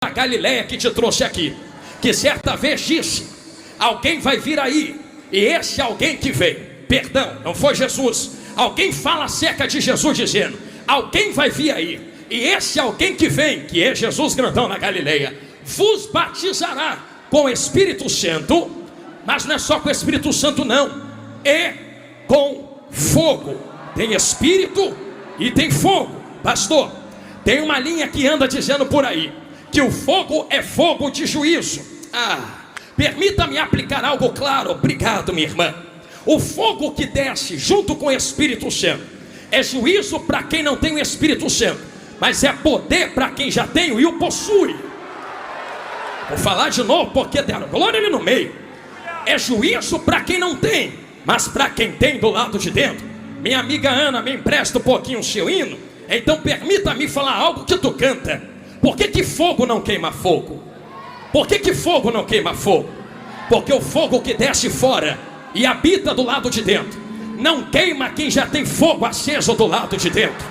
da Galileia que te trouxe aqui, que certa vez disse: alguém vai vir aí, e esse alguém que veio, perdão, não foi Jesus. Alguém fala acerca de Jesus dizendo: alguém vai vir aí, e esse alguém que vem, que é Jesus grandão na Galileia, vos batizará com o Espírito Santo. Mas não é só com o Espírito Santo não, é com fogo. Tem Espírito e tem fogo. Pastor, tem uma linha que anda dizendo por aí que o fogo é fogo de juízo. Permita-me aplicar algo claro. Obrigado, minha irmã. O fogo que desce junto com o Espírito Santo é juízo para quem não tem o Espírito Santo, mas é poder para quem já tem e o possui. Vou falar de novo porque deram glória ali no meio. É juízo para quem não tem, mas para quem tem do lado de dentro. Minha amiga Ana, me empresta um pouquinho o seu hino. Então permita-me falar algo que tu canta. Por que fogo não queima fogo? Por que fogo não queima fogo? Porque o fogo que desce fora e habita do lado de dentro não queima quem já tem fogo aceso do lado de dentro.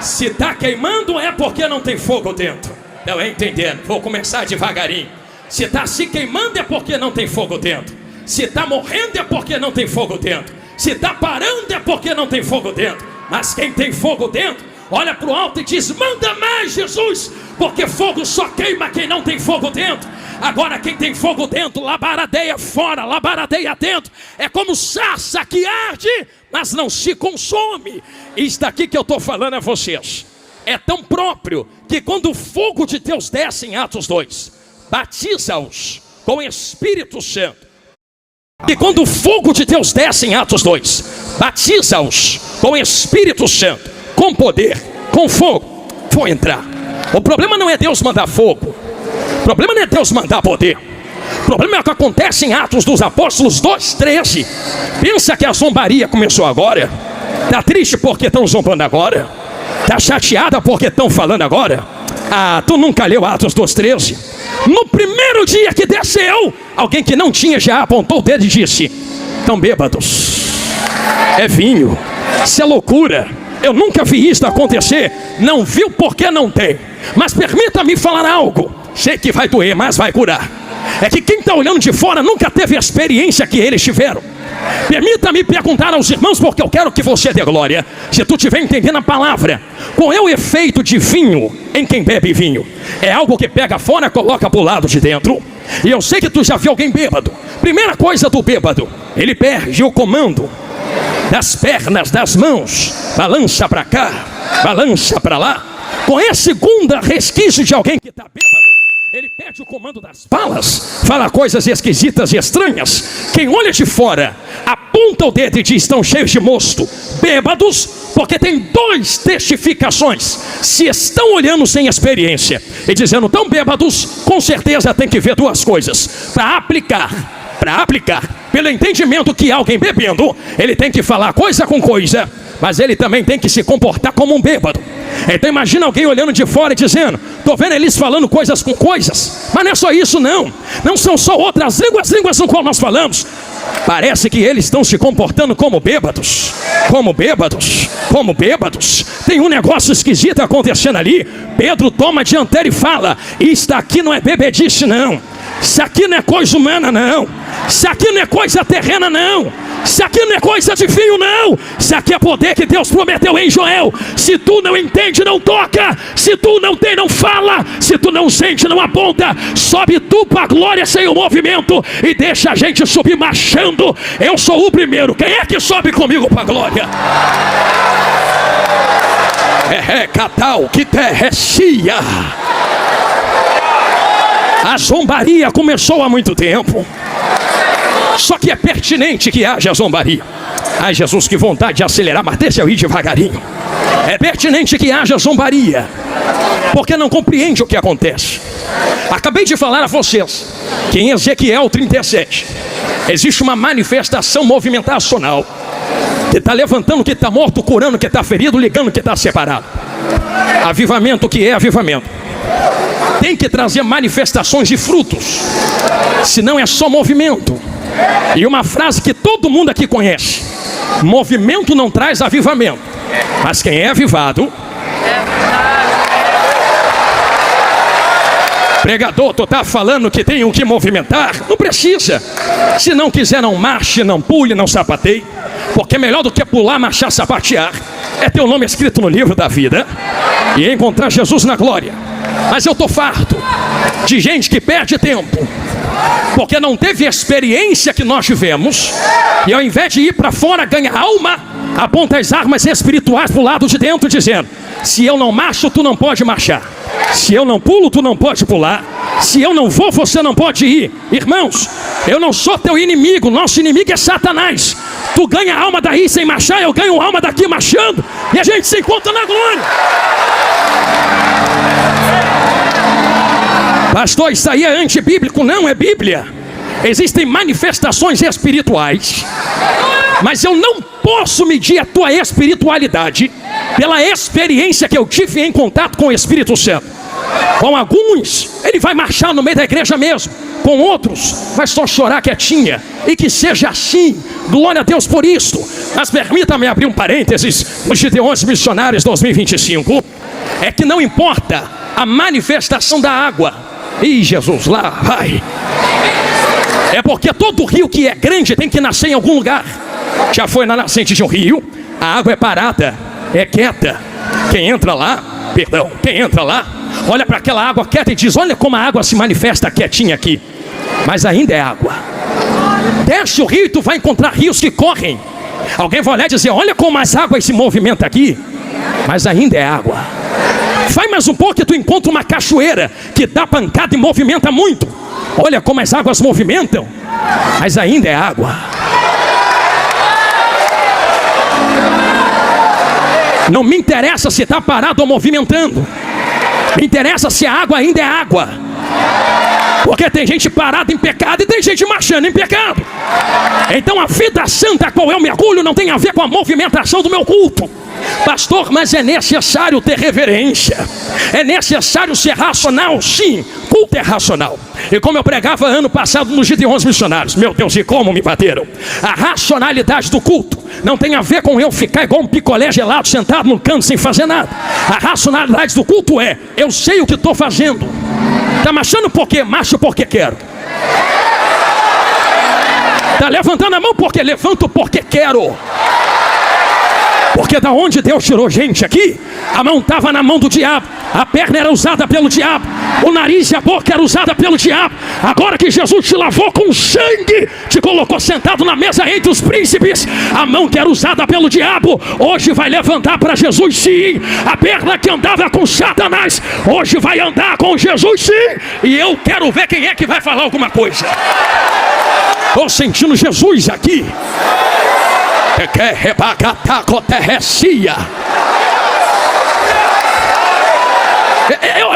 Se está queimando é porque não tem fogo dentro. Estão entendendo? Vou começar devagarinho. Se está se queimando é porque não tem fogo dentro. Se está morrendo é porque não tem fogo dentro. Se está parando é porque não tem fogo dentro. Mas quem tem fogo dentro, olha para o alto e diz: manda mais, Jesus, porque fogo só queima quem não tem fogo dentro. Agora quem tem fogo dentro, labaradeia fora, labaradeia dentro. É como sarça que arde, mas não se consome. Isso daqui que eu estou falando a vocês é tão próprio que quando o fogo de Deus desce em Atos 2, batiza-os com o Espírito Santo. E quando o fogo de Deus desce em Atos 2, batiza-os com o Espírito Santo, com poder, com fogo. Vou entrar. O problema não é Deus mandar fogo. O problema não é Deus mandar poder. O problema é o que acontece em Atos dos Apóstolos 2:13. Pensa que a zombaria começou agora? Tá triste porque estão zombando agora? Tá chateada porque estão falando agora? Tu nunca leu Atos 2:13? No primeiro dia que desceu, alguém que não tinha já apontou o dedo e disse: estão bêbados, é vinho, isso é loucura, eu nunca vi isso acontecer. Não viu porque não tem. Mas permita-me falar algo, sei que vai doer, mas vai curar. É que quem está olhando de fora nunca teve a experiência que eles tiveram. Permita-me perguntar aos irmãos, porque eu quero que você dê glória. Se tu estiver entendendo a palavra, qual é o efeito de vinho em quem bebe vinho? É algo que pega fora, coloca para o lado de dentro. E eu sei que tu já viu alguém bêbado. Primeira coisa do bêbado, ele perde o comando das pernas, das mãos. Balança para cá, balança para lá. Com esse segundo resquício de alguém que está bêbado, ele perde o comando das falas, fala coisas esquisitas e estranhas. Quem olha de fora aponta o dedo e diz: estão cheios de mosto, bêbados, porque tem duas testificações. Se estão olhando sem experiência e dizendo estão bêbados, com certeza tem que ver duas coisas para aplicar. Pelo entendimento que alguém bebendo, ele tem que falar coisa com coisa, mas ele também tem que se comportar como um bêbado. Então imagina alguém olhando de fora e dizendo: estou vendo eles falando coisas com coisas. Mas não é só isso não. Não são só outras línguas no qual nós falamos. Parece que eles estão se comportando como bêbados. Tem um negócio esquisito acontecendo ali. Pedro toma a dianteira e fala: isso aqui não é bebedice não. Isso aqui não é coisa humana não. Isso aqui não é coisa terrena não. Isso aqui não é coisa de vinho não. Isso aqui é poder que Deus prometeu em Joel. Se tu não entende, não toca. Se tu não tem, não fala. Se tu não sente, não aponta. Sobe tu para a glória sem o movimento e deixa a gente subir marchando. Eu sou o primeiro. Quem é que sobe comigo para a glória? Catal que terrecia. A zombaria começou há muito tempo. Só que é pertinente que haja zombaria. Ai, Jesus, que vontade de acelerar, mas deixa eu ir devagarinho. É pertinente que haja zombaria, porque não compreende o que acontece. Acabei de falar a vocês que em Ezequiel 37 existe uma manifestação movimentacional que está levantando o que está morto, curando o que está ferido, ligando o que está separado. Avivamento, o que é avivamento? Tem que trazer manifestações de frutos, senão é só movimento. E uma frase que todo mundo aqui conhece: movimento não traz avivamento, mas quem é avivado Pregador, tu tá falando que tem o que movimentar? Não precisa. Se não quiser, não marche, não pule, não sapateie. Porque é melhor do que pular, marchar, sapatear é ter o nome escrito no livro da vida e encontrar Jesus na glória. Mas eu tô farto de gente que perde tempo porque não teve a experiência que nós tivemos, e ao invés de ir para fora ganhar alma, aponta as armas espirituais pro lado de dentro, dizendo: se eu não marcho, tu não pode marchar. Se eu não pulo, tu não pode pular. Se eu não vou, você não pode ir. Irmãos, eu não sou teu inimigo. Nosso inimigo é Satanás. Tu ganha a alma daí sem marchar, eu ganho a alma daqui marchando, e a gente se encontra na glória. Pastor, isso aí é antibíblico. Não é Bíblia. Existem manifestações espirituais, mas eu não posso medir a tua espiritualidade pela experiência que eu tive em contato com o Espírito Santo. Com alguns, ele vai marchar no meio da igreja mesmo. Com outros, vai só chorar quietinha. E que seja assim. Glória a Deus por isso. Mas permita-me abrir um parênteses nos Gideões Missionários 2025. É que não importa a manifestação da água. Ih, Jesus, lá vai. É porque todo rio que é grande tem que nascer em algum lugar. Já foi na nascente de um rio, a água é parada, é quieta. Quem entra lá, olha para aquela água quieta e diz: olha como a água se manifesta quietinha aqui. Mas ainda é água. Desce o rio e tu vai encontrar rios que correm. Alguém vai olhar e dizer: olha como as águas se movimentam aqui. Mas ainda é água. Vai mais um pouco e tu encontra uma cachoeira que dá pancada e movimenta muito. Olha como as águas movimentam. Mas ainda é água. Não me interessa se está parado ou movimentando. Me interessa se a água ainda é água. Porque tem gente parada em pecado e tem gente marchando em pecado. Então a vida santa a qual eu mergulho não tem a ver com a movimentação do meu culto. Pastor, mas é necessário ter reverência. É necessário ser racional, sim. Culto é racional. E como eu pregava ano passado nos Gideões Missionários, meu Deus, e como me bateram. A racionalidade do culto não tem a ver com eu ficar igual um picolé gelado sentado no canto sem fazer nada. A racionalidade do culto é: eu sei o que estou fazendo. Está marchando por quê? Marcho porque quero. Está levantando a mão porque levanto porque quero. Porque da onde Deus tirou gente aqui, a mão estava na mão do diabo, a perna era usada pelo diabo, o nariz e a boca era usada pelo diabo. Agora que Jesus te lavou com sangue, te colocou sentado na mesa entre os príncipes, a mão que era usada pelo diabo, hoje vai levantar para Jesus, sim. A perna que andava com Satanás, hoje vai andar com Jesus, sim. E eu quero ver quem é que vai falar alguma coisa. Estou sentindo Jesus aqui.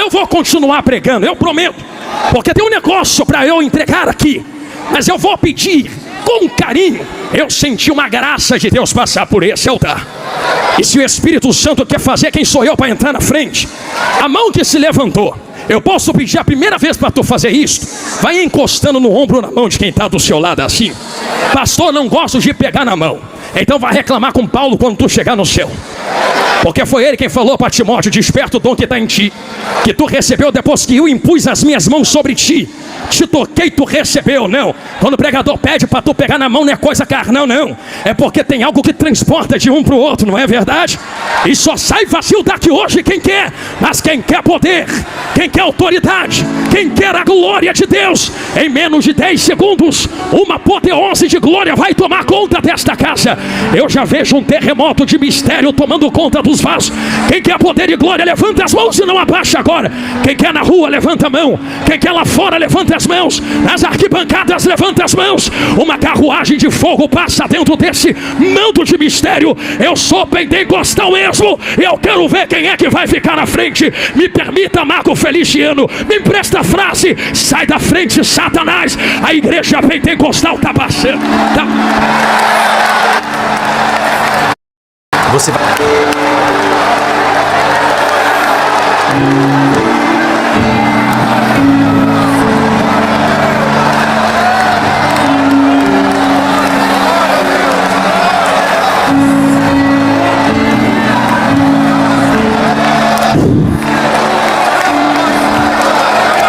Eu vou continuar pregando, eu prometo. Porque tem um negócio para eu entregar aqui. Mas eu vou pedir com carinho. Eu senti uma graça de Deus passar por esse altar. E se o Espírito Santo quer fazer, quem sou eu para entrar na frente? A mão que se levantou, eu posso pedir a primeira vez para tu fazer isso. Vai encostando no ombro, na mão de quem está do seu lado assim. Pastor, não gosto de pegar na mão. Então vai reclamar com Paulo quando tu chegar no céu. Porque foi ele quem falou para Timóteo: desperta o dom que está em ti, que tu recebeu depois que eu impus as minhas mãos sobre ti. Te toquei, tu recebeu. Não, quando o pregador pede para tu pegar na mão, não é coisa carnal, não. É porque tem algo que transporta de um para o outro, não é verdade? E só sai vazio daqui hoje quem quer. Mas quem quer poder, quem quer autoridade, quem quer a glória de Deus, em menos de 10 segundos uma apoteose de glória vai tomar conta desta casa. Eu já vejo um terremoto de mistério tomando conta dos vasos. Quem quer poder e glória, levanta as mãos e não abaixa agora. Quem quer na rua, levanta a mão. Quem quer lá fora, levanta as mãos. Nas arquibancadas, levanta as mãos. Uma carruagem de fogo passa dentro desse manto de mistério. Eu sou pentecostal mesmo. Eu quero ver quem é que vai ficar na frente. Me permita, Marco Feliciano, me empresta a frase: sai da frente, Satanás. A igreja pentecostal está passando. Você vai...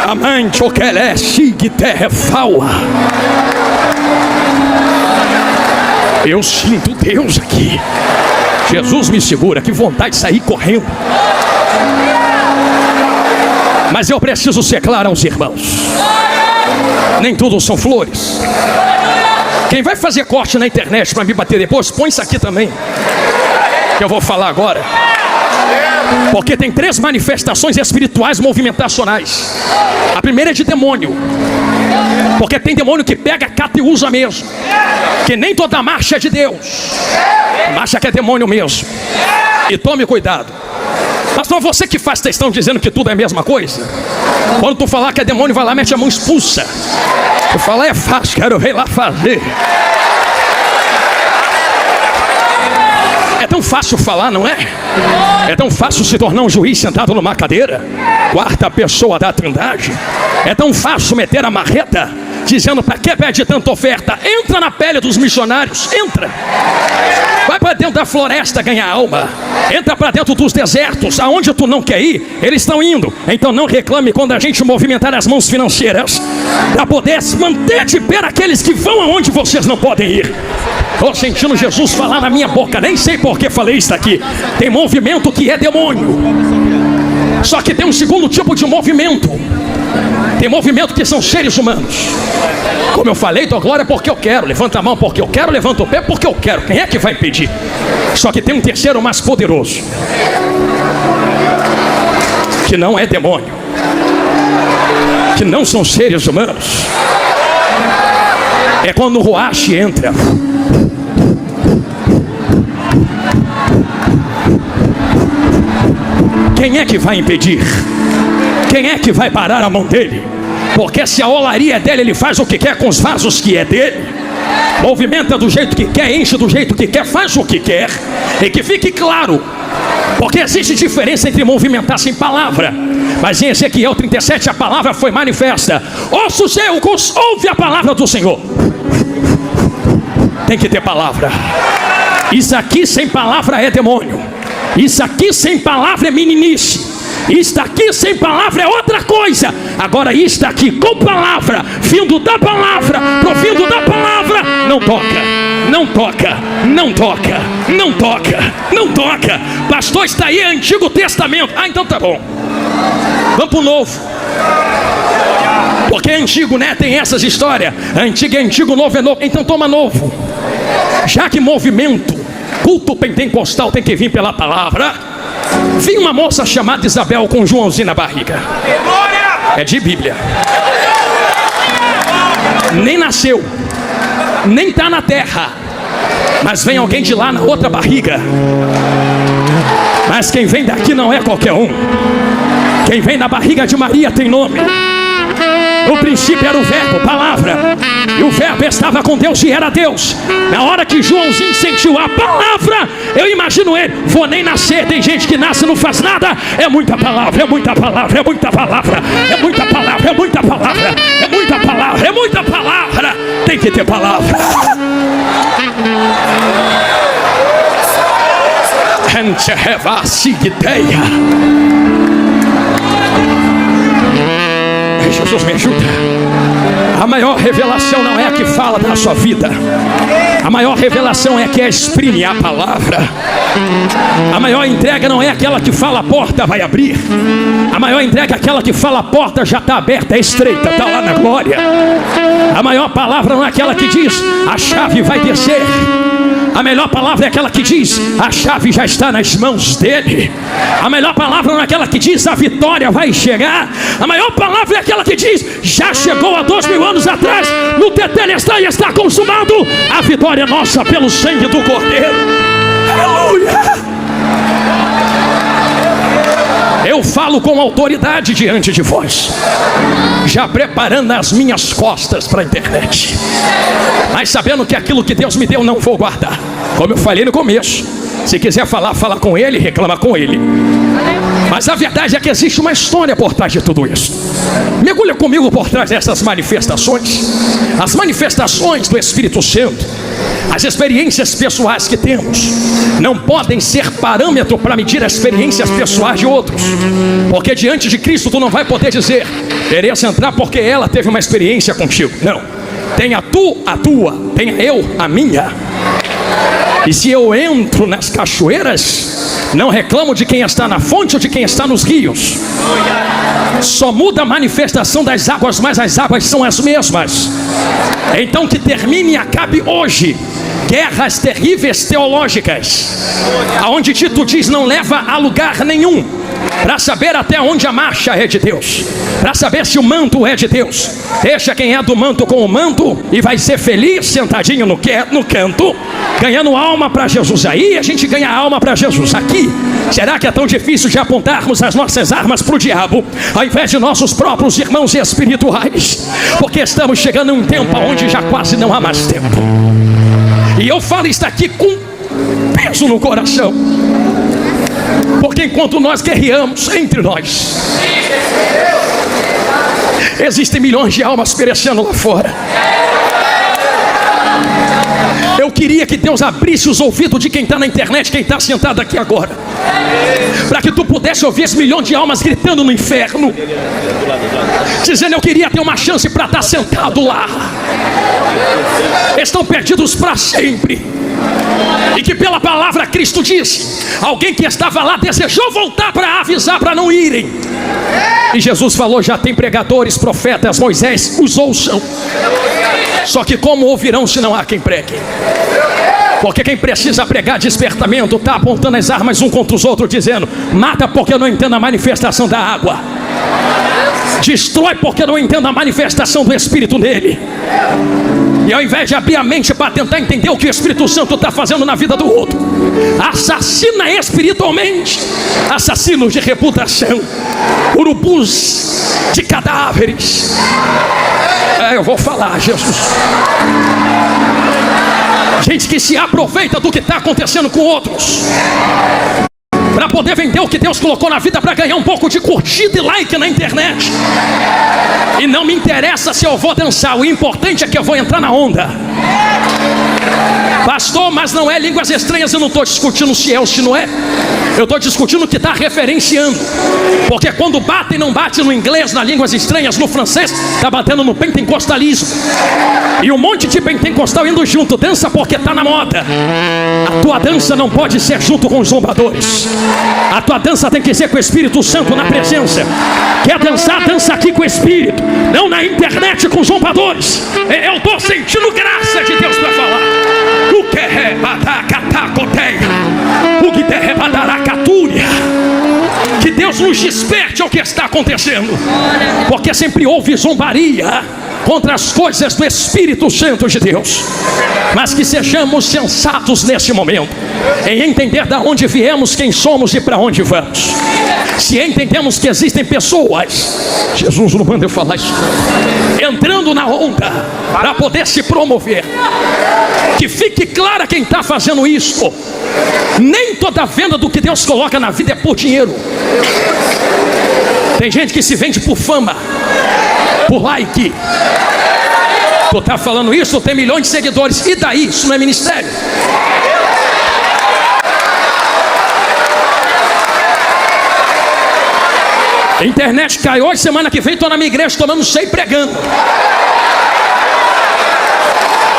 Amante o que é chique terra faua. Eu sinto Deus aqui. Jesus me segura, que vontade de sair correndo. Mas eu preciso ser claro aos irmãos. Nem tudo são flores. Quem vai fazer corte na internet para me bater depois, põe isso aqui também, que eu vou falar agora. Porque tem 3 manifestações espirituais movimentacionais. A primeira é de demônio. Porque tem demônio que pega, cata e usa mesmo. Que nem toda marcha é de Deus. Marcha que é demônio mesmo. E tome cuidado. Pastor, você que faz textão dizendo que tudo é a mesma coisa. Quando tu falar que é demônio, vai lá, mete a mão, expulsa. Tu falar é fácil, quero ver lá fazer. É tão fácil falar, não é? É tão fácil se tornar um juiz sentado numa cadeira, 4ª pessoa da Trindade. É tão fácil meter a marreta, dizendo para que pede tanta oferta? Entra na pele dos missionários, entra. Vai para dentro da floresta ganhar alma. Entra para dentro dos desertos, aonde tu não quer ir, eles estão indo. Então não reclame quando a gente movimentar as mãos financeiras para poder manter de pé aqueles que vão aonde vocês não podem ir. Estou sentindo Jesus falar na minha boca, nem sei por que falei isso aqui. Tem movimento que é demônio. Só que tem um segundo tipo de movimento. Tem movimento que são seres humanos. Como eu falei, dou glória porque eu quero. Levanta a mão porque eu quero, levanta o pé porque eu quero. Quem é que vai impedir? Só que tem um terceiro mais poderoso, que não é demônio, que não são seres humanos. É quando o Ruach entra. Quem é que vai impedir? Quem é que vai parar a mão dele? Porque se a olaria é dele, ele faz o que quer com os vasos que é dele. Movimenta do jeito que quer, enche do jeito que quer, faz o que quer. E que fique claro, porque existe diferença entre movimentar sem palavra. Mas em Ezequiel 37 a palavra foi manifesta. Ossos secos, ouve a palavra do Senhor. Tem que ter palavra. Isso aqui sem palavra é demônio. Isso aqui sem palavra é meninice. Isto aqui sem palavra é outra coisa. Agora isto aqui com palavra, vindo da palavra, provindo da palavra, não toca, não toca, não toca, não toca, não toca. Pastor, está aí Antigo Testamento. Ah, então tá bom. Vamos para o Novo. Porque é antigo, né? Tem essas histórias. Antigo é antigo, novo é novo. Então toma novo. Já que movimento, culto pentecostal tem que vir pela palavra. Vinha uma moça chamada Isabel com Joãozinho na barriga. É de Bíblia. Nem nasceu, nem está na terra, mas vem alguém de lá na outra barriga. Mas quem vem daqui não é qualquer um. Quem vem da barriga de Maria tem nome. No princípio era o verbo, palavra. E o verbo estava com Deus e era Deus. Na hora que Joãozinho sentiu a palavra, eu imagino ele, vou nem nascer. Tem gente que nasce e não faz nada. É muita palavra, é muita palavra, é muita palavra, é muita palavra, é muita palavra, é muita palavra, é muita palavra. Tem que ter palavra. Jesus me ajuda. A maior revelação não é a que fala da sua vida. A maior revelação é a que exprime a palavra. A maior entrega não é aquela que fala a porta vai abrir. A maior entrega é aquela que fala a porta já está aberta, é estreita, está lá na glória. A maior palavra não é aquela que diz a chave vai descer. A melhor palavra é aquela que diz a chave já está nas mãos dele. A melhor palavra não é aquela que diz a vitória vai chegar. A maior palavra é aquela que diz já chegou há 2000 anos atrás, no tetelestai e está consumado. A vitória é nossa pelo sangue do Cordeiro. Aleluia. Eu falo com autoridade diante de vós, já preparando as minhas costas para a internet, mas sabendo que aquilo que Deus me deu não vou guardar. Como eu falei no começo, se quiser falar, fala com ele, reclama com ele. Mas a verdade é que existe uma história por trás de tudo isso. Mergulha comigo por trás dessas manifestações. As manifestações do Espírito Santo As experiências pessoais que temos não podem ser parâmetro para medir as experiências pessoais de outros, porque diante de Cristo tu não vai poder dizer: Teresa entrar porque ela teve uma experiência contigo. Não, tenha tu a tua, tenha eu a minha. E se eu entro nas cachoeiras, não reclamo de quem está na fonte ou de quem está nos rios. Só muda a manifestação das águas, mas as águas são as mesmas. Então que termine e acabe hoje guerras terríveis teológicas, aonde Tito diz: não leva a lugar nenhum, para saber até onde a marcha é de Deus, para saber se o manto é de Deus. Deixa quem é do manto com o manto e vai ser feliz sentadinho no canto, ganhando alma para Jesus. Aí a gente ganha alma para Jesus. Aqui, será que é tão difícil de apontarmos as nossas armas para o diabo, ao invés de nossos próprios irmãos espirituais? Porque estamos chegando a um tempo onde já quase não há mais tempo. E eu falo isso aqui com peso no coração, porque enquanto nós guerreamos entre nós, existem milhões de almas perecendo lá fora. Eu queria que Deus abrisse os ouvidos de quem está na internet, quem está sentado aqui agora, para que tu pudesse ouvir esse milhão de almas gritando no inferno, dizendo: eu queria ter uma chance para estar sentado lá. Estão perdidos para sempre. E que pela palavra Cristo disse: alguém que estava lá desejou voltar para avisar para não irem. E Jesus falou: já tem pregadores, profetas, Moisés, os ouçam. Só que como ouvirão se não há quem pregue? Porque quem precisa pregar despertamento está apontando as armas um contra os outros, dizendo: mata porque eu não entendo a manifestação da água, destrói porque eu não entendo a manifestação do Espírito nele. E ao invés de abrir a mente para tentar entender o que o Espírito Santo está fazendo na vida do outro, assassina espiritualmente, assassinos de reputação, urubus de cadáveres. Eu vou falar, Jesus. Gente que se aproveita do que está acontecendo com outros, para poder vender o que Deus colocou na vida, para ganhar um pouco de curtida e like na internet. E não me interessa se eu vou dançar, o importante é que eu vou entrar na onda. Pastor, mas não é línguas estranhas. Eu não estou discutindo se é ou se não é. Eu estou discutindo o que está referenciando. Porque quando bate e não bate no inglês, nas línguas estranhas, no francês, está batendo no pentecostalismo. E um monte de pentecostal indo junto. Dança porque está na moda. A tua dança não pode ser junto com os zombadores. A tua dança tem que ser com o Espírito Santo na presença. Quer dançar, dança aqui com o Espírito, não na internet com zombadores. Eu estou sentindo graça de Deus para falar. O que é batacatacoteia, o que é badaracatúria. Que Deus nos desperte ao que está acontecendo, porque sempre houve zombaria contra as coisas do Espírito Santo de Deus. Mas que sejamos sensatos nesse momento, em entender de onde viemos, quem somos e para onde vamos. Se entendemos que existem pessoas, Jesus não manda eu falar isso, entrando na onda para poder se promover, que fique clara quem está fazendo isso. Nem toda venda do que Deus coloca na vida é por dinheiro. Tem gente que se vende por fama, por like. Tu está falando isso, tem milhões de seguidores, e daí? Isso não é ministério. A internet cai hoje, semana que vem estou na minha igreja tomando ceia e pregando.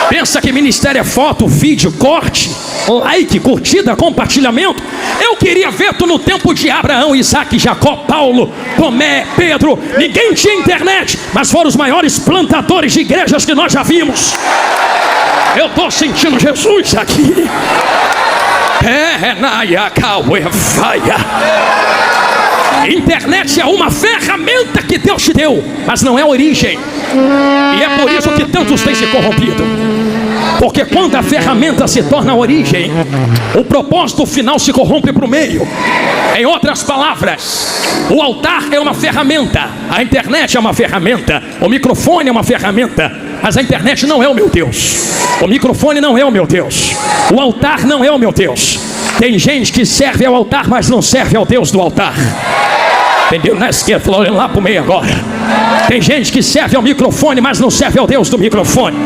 Pensa que ministério é foto, vídeo, corte, like, curtida, compartilhamento? Eu queria ver tu no tempo de Abraão, Isaac, Jacó, Paulo, Tomé, Pedro. Ninguém tinha internet, mas foram os maiores plantadores de igrejas que nós já vimos. Eu estou sentindo Jesus aqui. Internet é uma ferramenta que Deus te deu, mas não é a origem. E é por isso que tantos têm se corrompido. Porque quando a ferramenta se torna a origem, o propósito final se corrompe para o meio. Em outras palavras, o altar é uma ferramenta, a internet é uma ferramenta, o microfone é uma ferramenta, mas a internet não é o meu Deus, o microfone não é o meu Deus, o altar não é o meu Deus. Tem gente que serve ao altar, mas não serve ao Deus do altar. Entendeu? Na esquerda, falou, olhando lá pro meio agora. Tem gente que serve ao microfone, mas não serve ao Deus do microfone.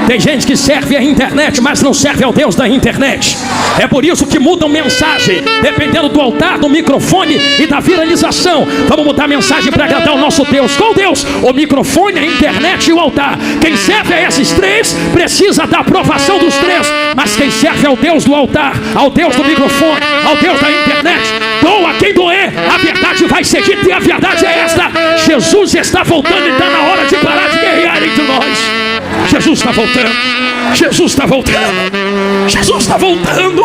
Tem gente que serve à internet, mas não serve ao Deus da internet. É por isso que mudam mensagem, dependendo do altar, do microfone e da viralização. Vamos mudar a mensagem para agradar o nosso Deus. Qual Deus? O microfone, a internet e o altar. Quem serve a esses três precisa da aprovação dos três. Mas quem serve ao Deus do altar, ao Deus do microfone, ao Deus da internet, doa quem doer, a verdade vai ser dita e a verdade é esta: Jesus está voltando e está na hora de parar de guerrear entre nós. Jesus está voltando. Jesus está voltando. Jesus está voltando.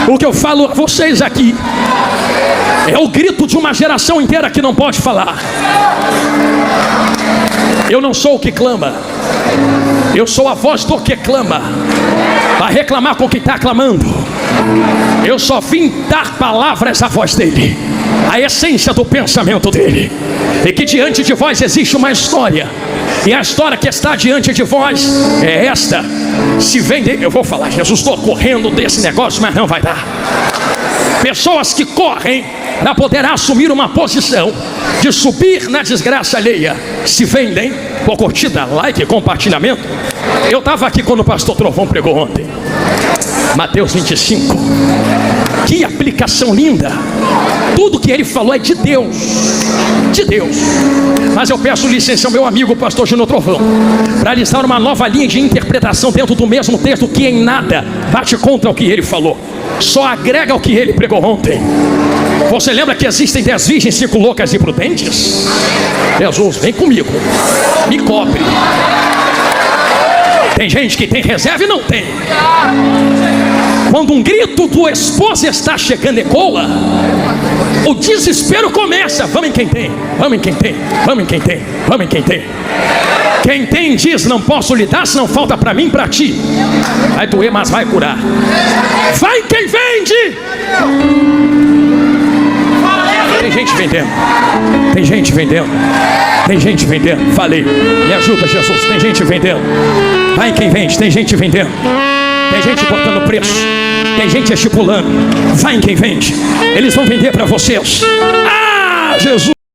O que eu falo a vocês aqui é o grito de uma geração inteira que não pode falar. Eu não sou o que clama, eu sou a voz do que clama, para reclamar com quem está clamando. Eu só vim dar palavras à voz dele, a essência do pensamento dele. E que diante de vós existe uma história, e a história que está diante de vós é esta. Se vem dele, eu vou falar, Jesus, estou correndo desse negócio, mas não vai dar. Pessoas que correm para poder assumir uma posição de subir na desgraça alheia se vendem por curtida, like, compartilhamento. Eu estava aqui quando o pastor Trovão pregou ontem, Mateus 25. Que aplicação linda. Tudo que ele falou é de Deus, de Deus. Mas eu peço licença ao meu amigo o pastor Gino Trovão para lhes dar uma nova linha de interpretação dentro do mesmo texto, que em nada bate contra o que ele falou, só agrega o que ele pregou ontem. Você lembra que existem 10 virgens, 5 loucas e prudentes? Jesus, vem comigo, me cobre. Tem gente que tem reserva e não tem. Quando um grito do esposo está chegando ecoa, o desespero começa. Vamos em quem tem, vamos em quem tem, vamos em quem tem, vamos em quem tem. Quem tem diz, não posso lhe dar, se não falta para mim, para ti. Vai doer, mas vai curar. Vai quem vende. Tem gente vendendo, tem gente vendendo, tem gente vendendo. Falei, me ajuda, Jesus. Tem gente vendendo. Vai quem vende, tem gente vendendo. Tem gente botando preço, tem gente estipulando. Vai em quem vende. Eles vão vender para vocês. Ah, Jesus.